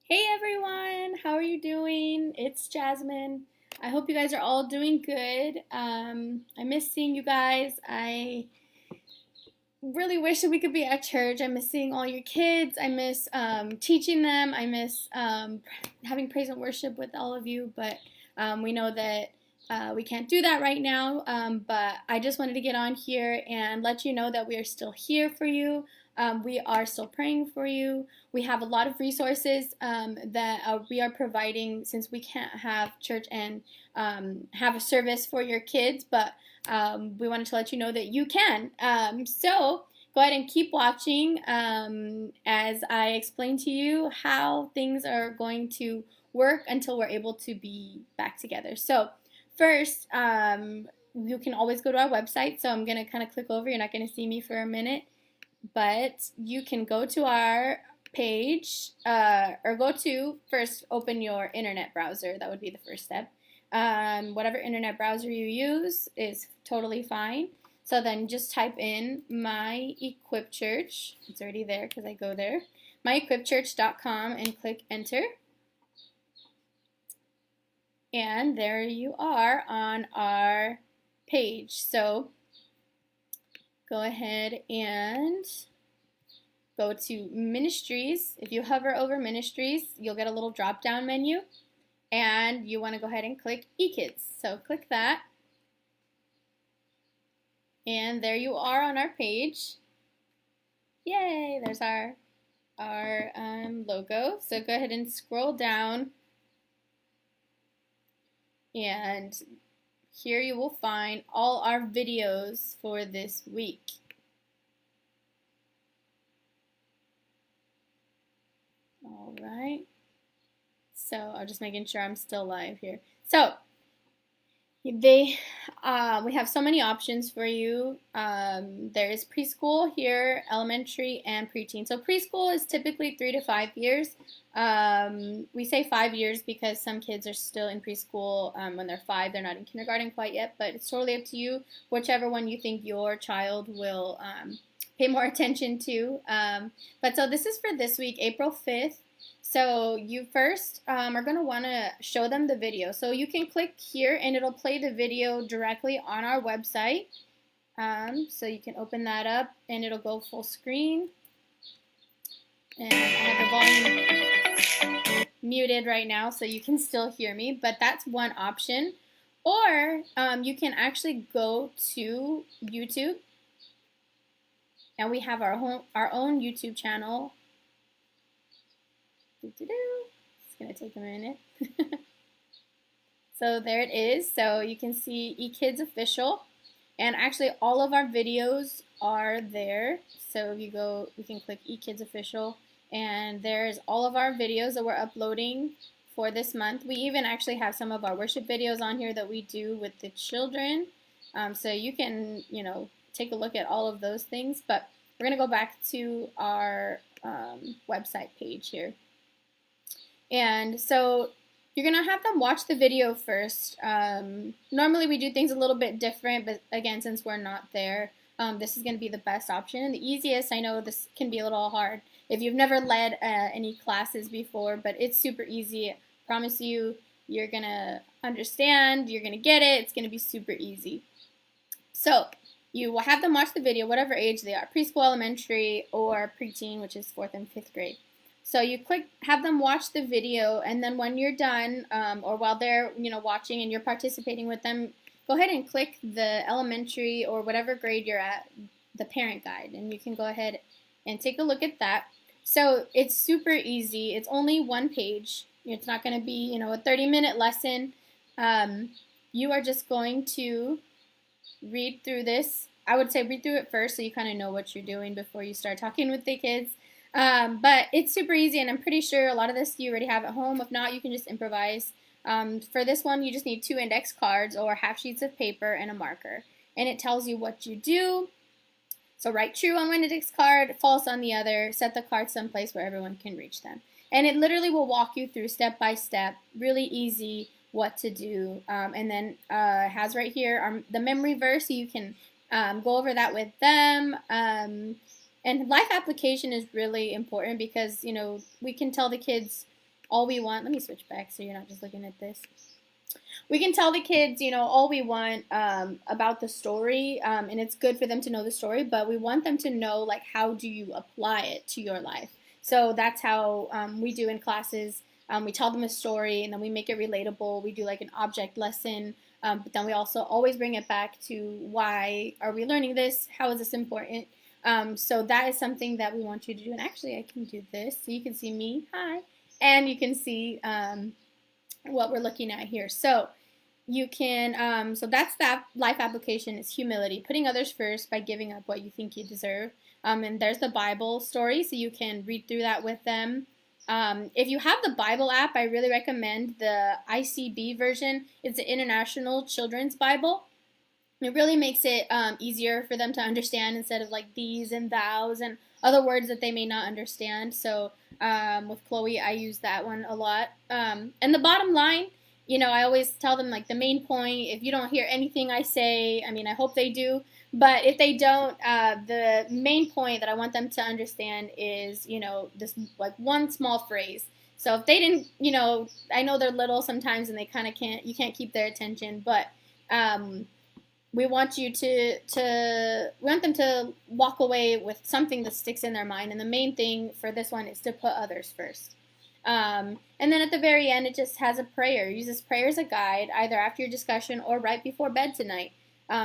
Hey everyone, how are you doing? It's Jasmine. I hope you guys are all doing good. I miss seeing you guys. I really wish that we could be at church. I miss seeing all your kids. I miss teaching them. I miss having praise and worship with all of you. But we know that we can't do that right now. But I just wanted to get on here and let you know that we are still here for you. We are still praying for you. We have a lot of resources that we are providing since we can't have church and have a service for your kids, but we wanted to let you know that you can. So go ahead and keep watching as I explain to you how things are going to work until we're able to be back together. So first, you can always go to our website. So I'm going to kind of click over. You're not going to see me for a minute, but you can go to our page or go to first open your internet browser. That would be the first step. Whatever internet browser you use is totally fine. So then just type in My Equip Church. It's already there because I go there. MyEquipChurch.com and click enter. And there you are on our page. So go ahead and go to Ministries. If you hover over Ministries, you'll get a little drop down menu. And you want to go ahead and click eKids. So click that. And there you are on our page. Yay, there's our logo. So go ahead and scroll down. And here you will find all our videos for this week. All right. So I'm just making sure I'm still live here. So we have so many options for you. There is preschool here, elementary, and preteen. So preschool is typically 3 to 5 years. We say 5 years because some kids are still in preschool when they're 5. They're not in kindergarten quite yet, but it's totally up to you, whichever one you think your child will pay more attention to. But so this is for this week, April 5th. So you first are going to want to show them the video. So you can click here and it'll play the video directly on our website. So you can open that up and it'll go full screen. And I have the volume muted right now so you can still hear me, but that's one option. Or you can actually go to YouTube, and we have our own YouTube channel. It's going to take a minute. So there it is. So you can see eKids Official. And actually all of our videos are there. So if you go, we can click eKids Official. And there's all of our videos that we're uploading for this month. We even actually have some of our worship videos on here that we do with the children. So you can, take a look at all of those things. But we're going to go back to our website page here. And so you're going to have them watch the video first. Normally we do things a little bit different, but again, since we're not there, this is going to be the best option and the easiest. I know this can be a little hard if you've never led any classes before, but it's super easy. I promise you, you're going to understand, you're going to get it, it's going to be super easy. So you will have them watch the video, whatever age they are, preschool, elementary, or preteen, which is 4th and 5th grade. So you have them watch the video, and then when you're done, or while they're watching and you're participating with them, go ahead and click the elementary or whatever grade you're at, the parent guide, and you can go ahead and take a look at that. So it's super easy. It's only one page. It's not going to be a 30-minute lesson. You are just going to read through this. I would say read through it first so you kind of know what you're doing before you start talking with the kids. But it's super easy, and I'm pretty sure a lot of this you already have at home. If not, you can just improvise. For this one, you just need 2 index cards or half sheets of paper and a marker. And it tells you what you do. So write true on one index card, false on the other, set the cards someplace where everyone can reach them. And it literally will walk you through step by step, really easy what to do. And then has right here the memory verse, so you can go over that with them. And life application is really important because, we can tell the kids, all we want, let me switch back so you're not just looking at this. We can tell the kids, all we want about the story, and it's good for them to know the story, but we want them to know, like, how do you apply it to your life? So that's how we do in classes. We tell them a story, and then we make it relatable. We do like an object lesson, but then we also always bring it back to why are we learning this? How is this important? So that is something that we want you to do. And actually, I can do this so you can see me. Hi. And you can see what we're looking at here. So you can, so that's that life application is humility, putting others first by giving up what you think you deserve. And there's the Bible story, so you can read through that with them. If you have the Bible app, I really recommend the ICB version. It's the International Children's Bible. It really makes it easier for them to understand instead of like these and thous and other words that they may not understand. So with Chloe, I use that one a lot. And the bottom line, I always tell them like the main point. If you don't hear anything I say, I mean, I hope they do. But if they don't, the main point that I want them to understand is, this like one small phrase. So if they didn't, I know they're little sometimes and they kind of you can't keep their attention, but we want you we want them to walk away with something that sticks in their mind. And the main thing for this one is to put others first. And then at the very end, it just has a prayer. Use this prayer as a guide, either after your discussion or right before bed tonight.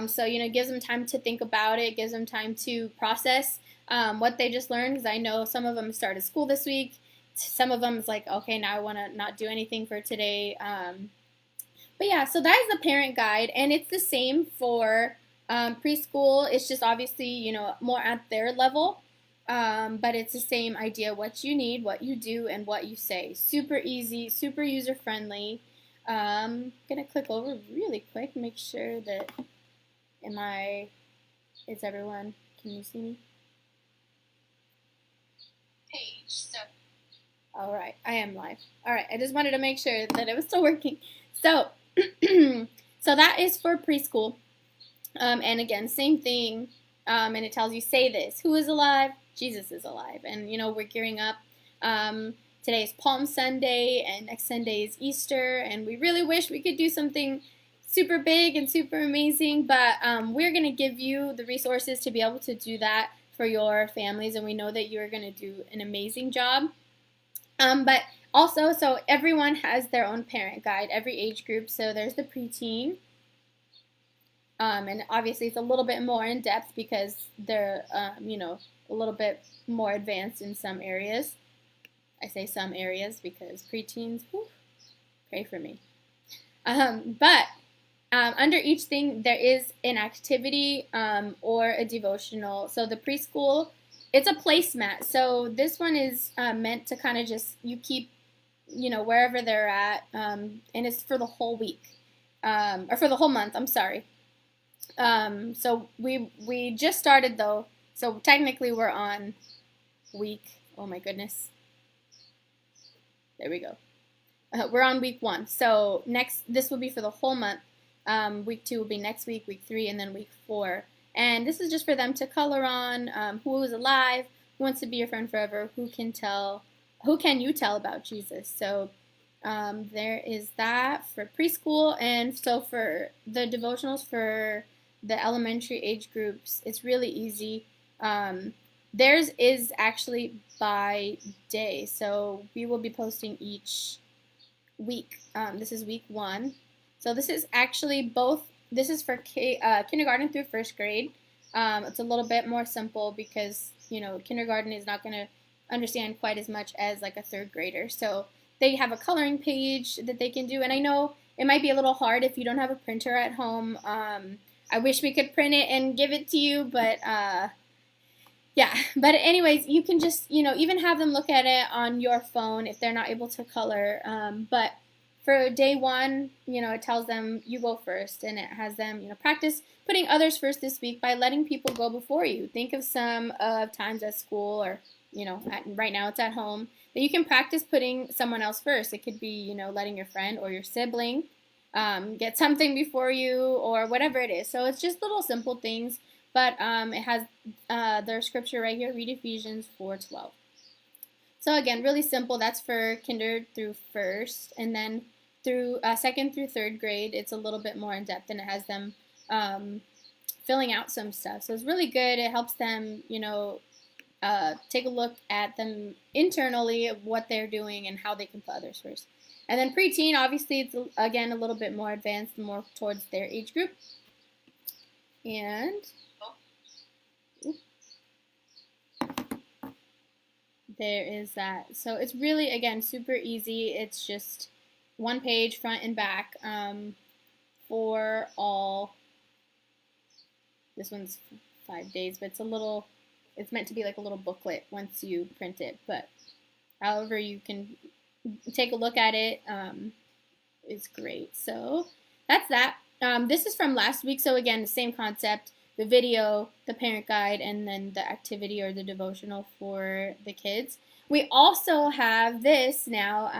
So, it gives them time to think about it, gives them time to process what they just learned. Because I know some of them started school this week. Some of them is like, okay, now I want to not do anything for today. But yeah, so that is the parent guide, and it's the same for preschool. It's just obviously, more at their level, but it's the same idea: what you need, what you do, and what you say. Super easy, super user friendly. I'm gonna click over really quick, make sure that is everyone? Can you see me? Page 7. All right, I am live. All right, I just wanted to make sure that it was still working. So. So that is for preschool. And again, same thing. And it tells you, say this. Who is alive? Jesus is alive. And, we're gearing up. Today is Palm Sunday, and next Sunday is Easter. And we really wish we could do something super big and super amazing. But we're going to give you the resources to be able to do that for your families. And we know that you're going to do an amazing job. But also, so everyone has their own parent guide, every age group. So there's the preteen. And obviously it's a little bit more in depth because they're, a little bit more advanced in some areas. I say some areas because preteens, whew, pray for me. But under each thing, there is an activity or a devotional. So the preschool, it's a placemat. So this one is meant to kind of just, you keep, wherever they're at, and it's for the whole week, or for the whole month, I'm sorry. So we just started though, so technically we're on week, oh my goodness, there we go. We're on week 1, so this will be for the whole month. Week 2 will be next week, week 3, and then week 4. And this is just for them to color on who is alive, who wants to be your friend forever, who can you tell about Jesus. So there is that for preschool. And so for the devotionals for the elementary age groups, it's really easy. Theirs is actually by day, so we will be posting each week. This is week 1. So this is actually this is for kindergarten through 1st grade. It's a little bit more simple because, kindergarten is not going to understand quite as much as like a 3rd grader. So they have a coloring page that they can do. And I know it might be a little hard if you don't have a printer at home. I wish we could print it and give it to you, but yeah. But anyways, you can just, even have them look at it on your phone if they're not able to color. But for day 1, it tells them you go first, and it has them, practice putting others first this week by letting people go before you. Think of some times at school or, right now it's at home, that you can practice putting someone else first. It could be, letting your friend or your sibling get something before you or whatever it is. So it's just little simple things, but it has their scripture right here. Read Ephesians 4:12. So again, really simple. That's for kinder through first, and then through second through third grade, it's a little bit more in depth, and it has them um, filling out some stuff. So it's really good. It helps them, take a look at them internally, what they're doing, and how they can put others first. And then preteen, obviously, it's again a little bit more advanced, more towards their age group. And there is that. So it's really, again, super easy. It's just one page, front and back, for all. This one's 5 days, but it's meant to be like a little booklet once you print it. But however you can take a look at it, is great. So that's that. This is from last week. So again, the same concept, the video, the parent guide, and then the activity or the devotional for the kids. We also have this now.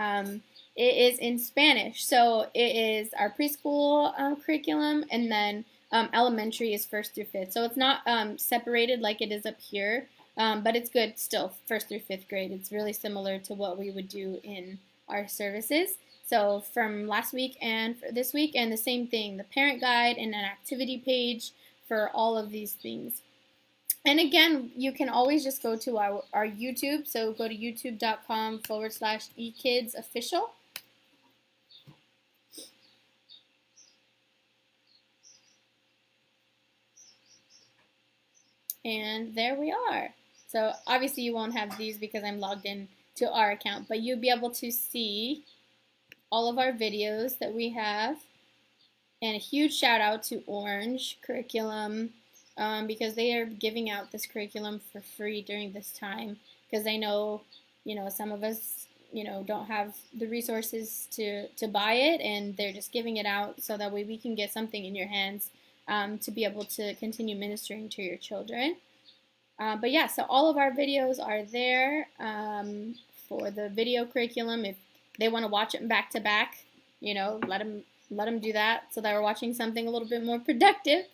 It is in Spanish. So it is our preschool curriculum, and then elementary is first through fifth. So it's not separated like it is up here, but it's good still, first through fifth grade. It's really similar to what we would do in our services. So from last week and for this week, and the same thing, the parent guide and an activity page for all of these things. And again, you can always just go to our YouTube. So go to youtube.com/ekidsofficial. And there we are. So obviously you won't have these because I'm logged in to our account, but you'll be able to see all of our videos that we have. And a huge shout out to Orange Curriculum, because they are giving out this curriculum for free during this time, because I know, some of us, don't have the resources to buy it, and they're just giving it out so that way we can get something in your hands to be able to continue ministering to your children. But yeah, so all of our videos are there for the video curriculum. If they want to watch it back to back, let them do that so that we're watching something a little bit more productive.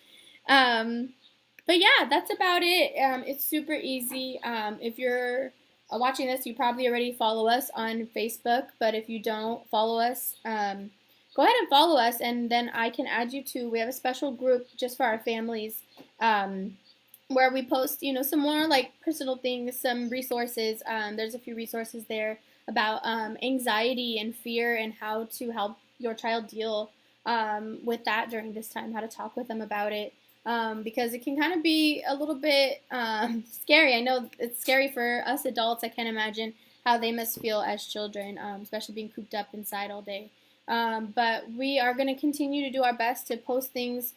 But yeah, that's about it. It's super easy. If you're watching this, you probably already follow us on Facebook, but if you don't follow us, go ahead and follow us, and then I can add you to. We have a special group just for our families, where we post, some more like personal things, some resources. There's a few resources there about anxiety and fear and how to help your child deal with that during this time, how to talk with them about it, because it can kind of be a little bit scary. I know it's scary for us adults. I can't imagine how they must feel as children, especially being cooped up inside all day. But we are going to continue to do our best to post things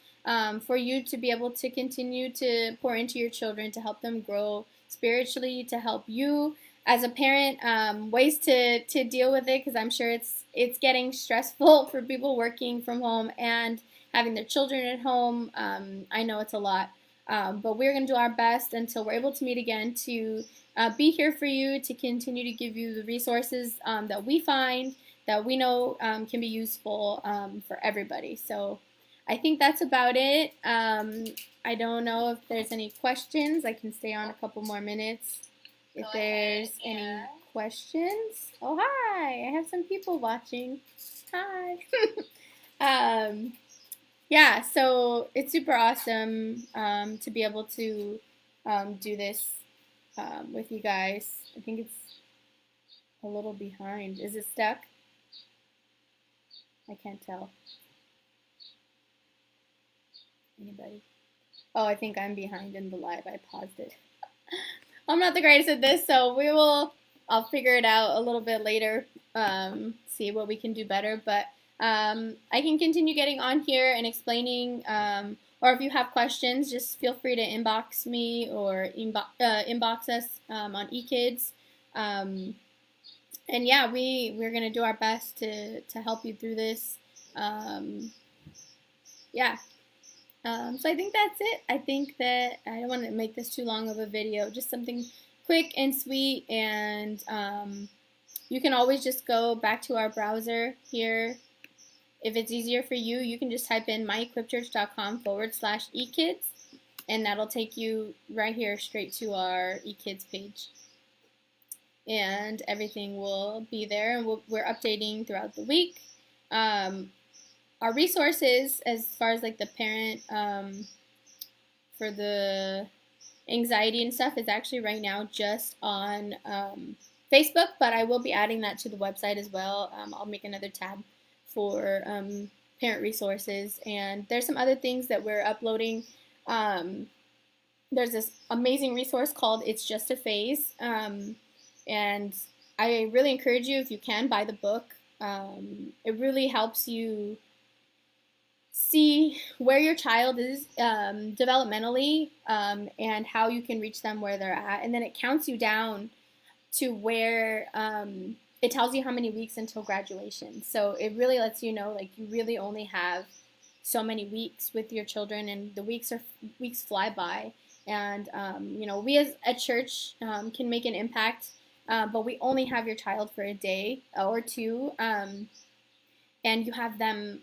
for you to be able to continue to pour into your children, to help them grow spiritually, to help you as a parent, ways to deal with it, because I'm sure it's getting stressful for people working from home and having their children at home. I know it's a lot, but we're going to do our best until we're able to meet again to be here for you, to continue to give you the resources that we find, that we know can be useful for everybody. So I think that's about it. I don't know if there's any questions. I can stay on a couple more minutes if there's any questions. Oh, hi. I have some people watching. Hi. Yeah, so it's super awesome to be able to do this with you guys. I think it's a little behind. Is it stuck? I can't tell. Anybody? Oh, I think I'm behind in the live. I paused it. I'm not the greatest at this, so I'll figure it out a little bit later, see what we can do better. But I can continue getting on here and explaining, or if you have questions, just feel free to inbox me or inbox us on eKids. And yeah, we're going to do our best to help you through this. Yeah. So I think that's it. I think that I don't want to make this too long of a video, just something quick and sweet. And you can always just go back to our browser here. If it's easier for you, you can just type in myequipchurch.com/ekids, and that'll take you right here straight to our eKids page. and everything will be there. And we're updating throughout the week. Our resources, as far as like the parent for the anxiety and stuff, is actually right now just on Facebook, but I will be adding that to the website as well. I'll make another tab for parent resources, and there's some other things that we're uploading. There's this amazing resource called It's Just a Phase, and I really encourage you, if you can, buy the book. It really helps you see where your child is developmentally, and how you can reach them where they're at. And then it counts you down to where it tells you how many weeks until graduation. So it really lets you know, like, you really only have so many weeks with your children, and the weeks fly by. And we as a church can make an impact, but we only have your child for a day or two, and you have them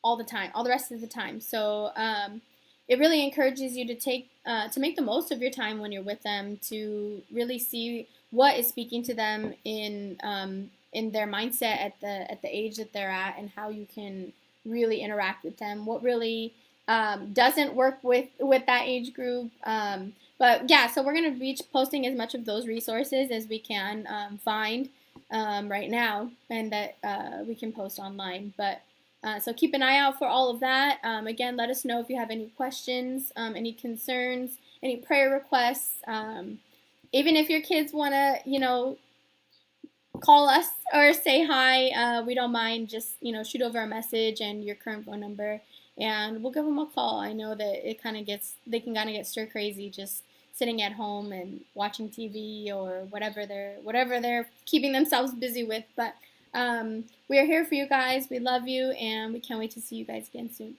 all the time, all the rest of the time. So it really encourages you to make the most of your time when you're with them, to really see what is speaking to them in their mindset at the age that they're at, and how you can really interact with them. What really doesn't work with that age group. But yeah, so we're going to be posting as much of those resources as we can find right now, and that we can post online. But so keep an eye out for all of that. Again, let us know if you have any questions, any concerns, any prayer requests. Even if your kids want to, call us or say hi, we don't mind. Just, shoot over a message and your current phone number, and we'll give them a call. I know that they can kind of get stir crazy just sitting at home and watching TV or whatever they're keeping themselves busy with. But we are here for you guys. We love you, and we can't wait to see you guys again soon.